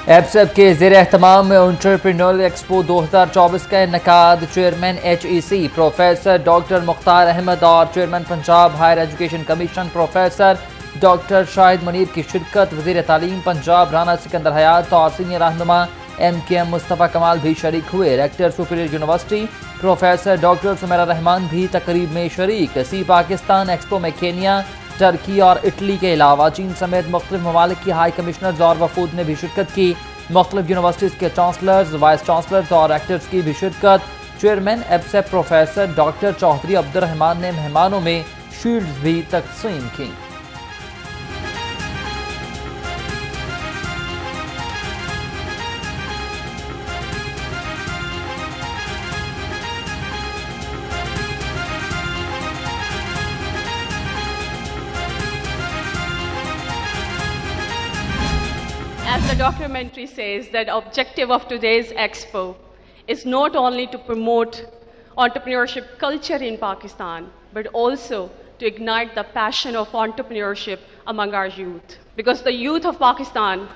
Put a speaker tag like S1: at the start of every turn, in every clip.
S1: एबसेप के ज़ेर एहतमाम entrepreneur expo 2024 का इनकाद chairman HEC professor doctor Mukhtar Ahmed और chairman Punjab higher education commission professor doctor Shahid Munir की शिरकत। वज़ीर तालीम पंजाब राना सिकंदर हयात और सीनियर रहनुमा MKM मुस्तफ़ा कमाल भी शरीक हुए। Rector Superior University professor doctor Sumera Rehman भी तकरीब में शरीक। सी पाकिस्तान एक्सपो में केनिया, टर्की और इटली के अलावा चीन समेत मुख्तलिफ ममालिक की हाई कमिश्नर्स और वफूद ने भी शिरकत की। मुख्तलिफ यूनिवर्सिटीज़ के चांसलर्स, वाइस चांसलर्स और रेक्टर्स की भी शिरकत। चेयरमैन एबसेप प्रोफेसर डॉक्टर चौधरी अब्दुर्रहमान ने मेहमानों में शील्ड्स भी तकसीम की।
S2: As the documentary says, that the objective of today's expo is not only to promote entrepreneurship culture in Pakistan, but also to ignite the passion of entrepreneurship among our youth. Because the youth of Pakistan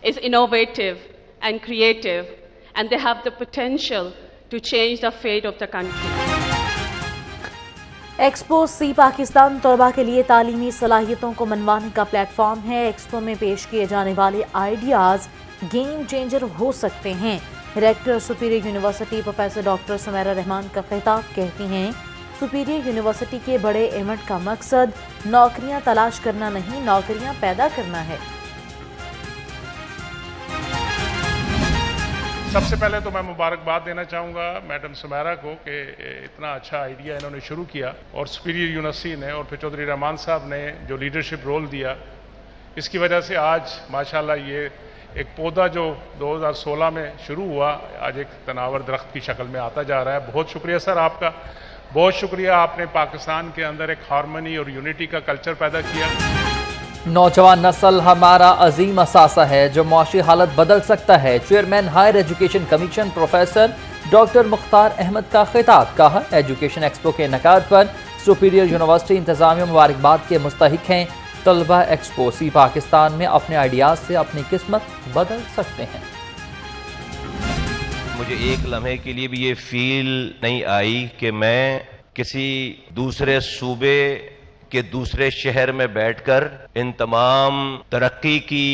S2: is innovative and creative, and they have the potential to change the fate of the country.
S3: Expo सी पाकिस्तान तलबा के लिए तालीमी सलाहियतों को मनवाने का platform है। Expo में पेश किए जाने वाले आइडियाज़ गेम चेंजर हो सकते हैं। Rector Superior University professor doctor Sumera Rehman का खिताब कहती हैं, सुपीरियर यूनिवर्सिटी के बड़े इवेंट का मकसद नौकरियां तलाश करना नहीं, नौकरियां पैदा करना है।
S4: सबसे पहले तो मैं मुबारकबाद देना चाहूँगा मैडम सुमेरा को कि इतना अच्छा आइडिया इन्होंने शुरू किया, और सुपीरियर यूनिवर्सिटी ने और फिर चौधरी रहमान साहब ने जो लीडरशिप रोल दिया, इसकी वजह से आज माशाल्लाह ये एक पौधा जो 2016 में शुरू हुआ आज एक तनावर दरख्त की शक्ल में आता जा रहा है। बहुत शुक्रिया सर आपका, बहुत शुक्रिया, आपने पाकिस्तान के अंदर एक हारमनी और यूनिटी का कल्चर पैदा किया।
S1: नौजवान नस्ल हमारा अजीम असासा है जो मुआशी हालत बदल सकता है। Chairman Higher education commission professor doctor Mukhtar Ahmed का खिताब। कहा, एजुकेशन एक्सपो के इनकाद पर सुपीरियर यूनिवर्सिटी इंतजामिया मुबारकबाद के मुस्तहिक हैं। तलबा एक्सपो सी पाकिस्तान में अपने आइडियाज़ से अपनी किस्मत बदल सकते हैं।
S5: मुझे एक लम्हे के लिए भी ये फील नहीं आई कि मैं किसी दूसरे सूबे के दूसरे शहर में बैठकर इन तमाम तरक्की की,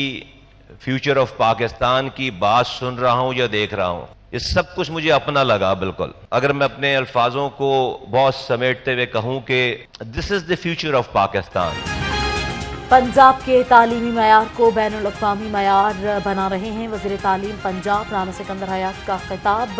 S5: फ्यूचर ऑफ पाकिस्तान की बात सुन रहा हूं या देख रहा हूं। ये सब कुछ मुझे अपना लगा बिल्कुल। अगर मैं अपने अल्फाजों को बहुत समेटते हुए कहूं कि this is the future of Pakistan.
S3: Punjab के तालीमी मयार को बैनुल अक़वामी मयार बना रहे हैं। वज़ीर तालीम पंजाब राना सिकंदर हयात का खिताब।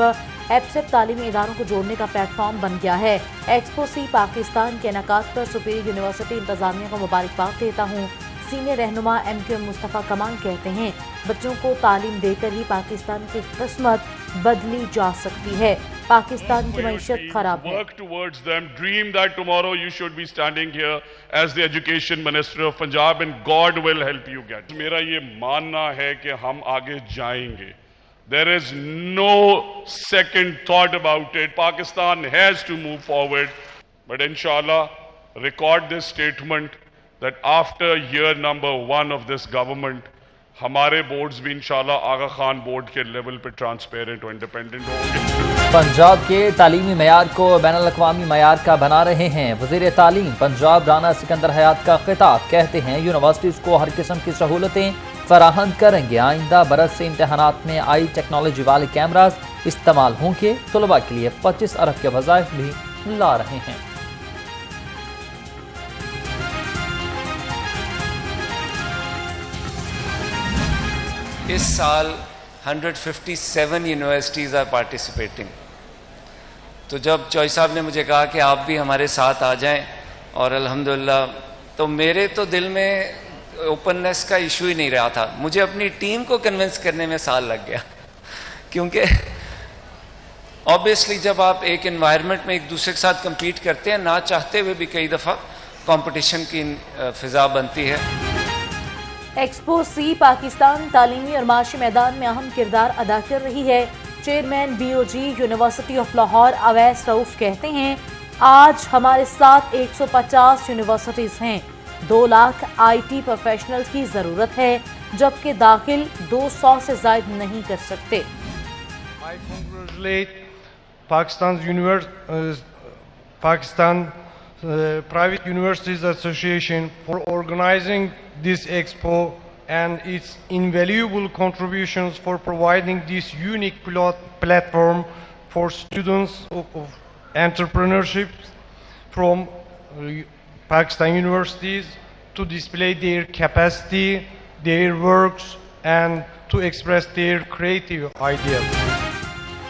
S3: एबसेप तालीमी इदारों को जोड़ने का प्लेटफॉर्म बन गया है। एक्सपो सी पाकिस्तान के इनकाद पर सुपीरियर यूनिवर्सिटी इंतजामिया को मुबारकबाद देता हूँ। सीनियर रहनुमा MKM मुस्तफ़ा कमाल कहते हैं, बच्चों को तालीम देकर ही पाकिस्तान की किस्मत बदली जा सकती है। पाकिस्तान की मईशत खराब है।
S6: Work towards them. Dream that tomorrow you should be standing here as the Education Minister of Punjab and God will help you get. मेरा ये मानना है कि हम आगे जाएंगे। There is no second thought about it. Pakistan has to move forward. But inshallah, record this statement that after year number 1 of this government, हमारे boards भी इंशाल्लाह आगा खान बोर्ड के लेवल पे ट्रांसपेरेंट और इंडिपेंडेंट होंगे।
S1: पंजाब के तालीमी मयार को बैनुल अक़वामी मयार का बना रहे हैं। वज़ीर तालीम पंजाब राना सिकंदर हयात का खिताब। कहते हैं, यूनिवर्सिटीज़ को हर किस्म की सहूलतें फराहम करेंगे। आइंदा बरस से इम्तहानात में आई टेक्नोलॉजी वाले कैमराज इस्तेमाल होंगे। तलबा के लिए 25 अरब के वज़ाइफ भी ला रहे हैं।
S7: इस साल 157 यूनिवर्सिटीज़ आर पार्टिसिपेटिंग। तो जब चौधरी साहब ने मुझे कहा कि आप भी हमारे साथ आ जाएं, और अल्हम्दुलिल्लाह, तो मेरे तो दिल में ओपननेस का इशू ही नहीं रहा था। मुझे अपनी टीम को कन्विंस करने में साल लग गया, क्योंकि ऑब्वियसली जब आप एक एनवायरनमेंट में एक दूसरे के साथ कम्पीट करते हैं, ना चाहते हुए भी कई दफ़ा कंपटीशन की फ़िज़ा बनती है।
S3: एक्सपो सी पाकिस्तान तालीमी और माशी मैदान में अहम किरदार अदा कर रही है। Chairman BOG university of Lahore Awais Rauf कहते हैं, आज हमारे साथ 150 यूनिवर्सिटीज़ हैं। 2 लाख IT प्रोफेशनल्स की ज़रूरत है। जबकि दाखिल 200 से जायद नहीं कर सकते।
S8: I congratulate Pakistan Private Universities Association for organizing this expo and its invaluable contributions for providing this unique platform for students of entrepreneurship from Pakistan universities to display their capacity, their works, and to express their creative ideas.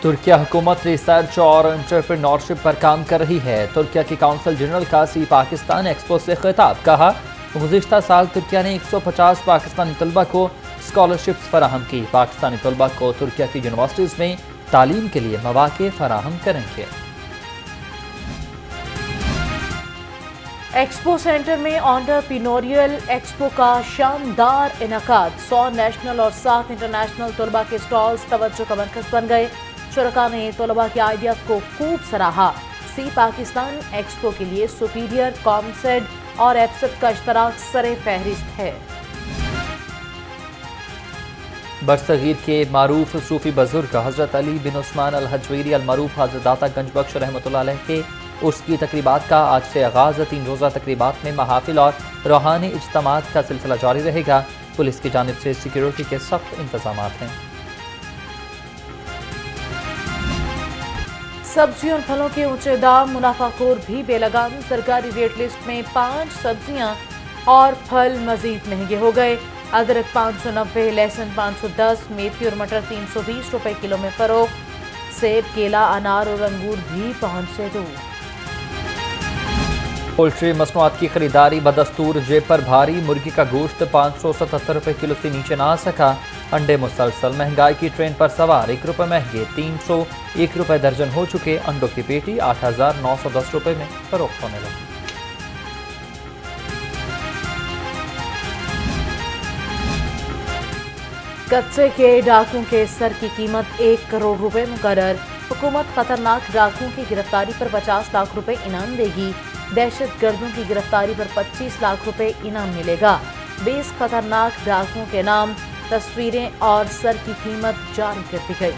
S1: Türkiye حکومت research اور entrepreneurship پر کام کر رہی ہے۔ ترکیہ کی council general کا سی Pakistan expo سے خطاب، کہا گزشتہ سال ترکیہ نے 150 پاکستانی طلبہ کو اسکالرشپس فراہم کی۔ پاکستانی طلبہ کو ترکیہ کی یونیورسٹیز میں تعلیم کے لیے مواقع فراہم کریں گے۔
S3: ایکسپو سینٹر میں آنٹرپرینوریل ایکسپو کا شاندار انعقاد، 100 نیشنل اور 7 انٹرنیشنل طلبہ کے سٹالز توجہ کا مرکز بن گئے۔ شرکاء نے طلبہ کے آئیڈیاز کو خوب سراہا۔ سی پاکستان ایکسپو کے لیے سپیریئر، کامسیڈ اور ایپسٹ کا اشتراک سر فہرست ہے۔
S1: برصغیر کے معروف صوفی بزرگ حضرت علی بن عثمان الحجویری المعروف حضرت داتا گنج بخش رحمۃ اللہ علیہ کے عرس کی تقریبات کا آج سے آغاز، 3 روزہ تقریبات میں محافل اور روحانی اجتماعات کا سلسلہ جاری رہے گا۔ پولیس کی جانب سے سیکیورٹی کے سخت انتظامات ہیں۔
S3: سبزیوں اور پھلوں کے اونچے دام، منافع خور بھی بے لگام۔ سرکاری ریٹ لسٹ میں 5 سبزیاں اور پھل مزید مہنگے ہو گئے۔ ادرک 590، لہسن 510، میتھی اور مٹر 320 روپے کلو میں فروخت۔ سیب، کیلا، انار اور انگور بھی پہنچے دور۔
S1: پولٹری مصنوعات کی خریداری بدستور جیب پر بھاری، مرغی کا گوشت 577 روپے کلو سے نیچے نہ آ سکا۔ انڈے مسلسل مہنگائی کی ٹرین پر سوار، 1 روپے مہنگے، 301 روپے درجن ہو چکے۔ انڈوں کی پیٹی 8910 روپے میں فروخت ہونے لگی۔
S3: کچے کے ڈاکوں کے سر کی قیمت 1 کروڑ روپے مقرر۔ حکومت خطرناک ڈاکوں کی گرفتاری پر 50 لاکھ روپے انعام دے گی۔ دہشت گردوں کی گرفتاری پر 25 لاکھ روپے انعام ملے گا۔ 20 خطرناک ڈاکوں کے نام، تصویریں اور سر کی قیمت جاری کر دی گئی۔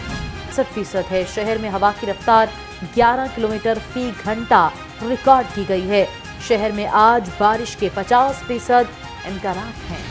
S3: 60% ہے۔ شہر میں ہوا کی رفتار 11 کلومیٹر فی گھنٹہ ریکارڈ کی گئی ہے۔ شہر میں آج بارش کے 50% امکانات ہیں۔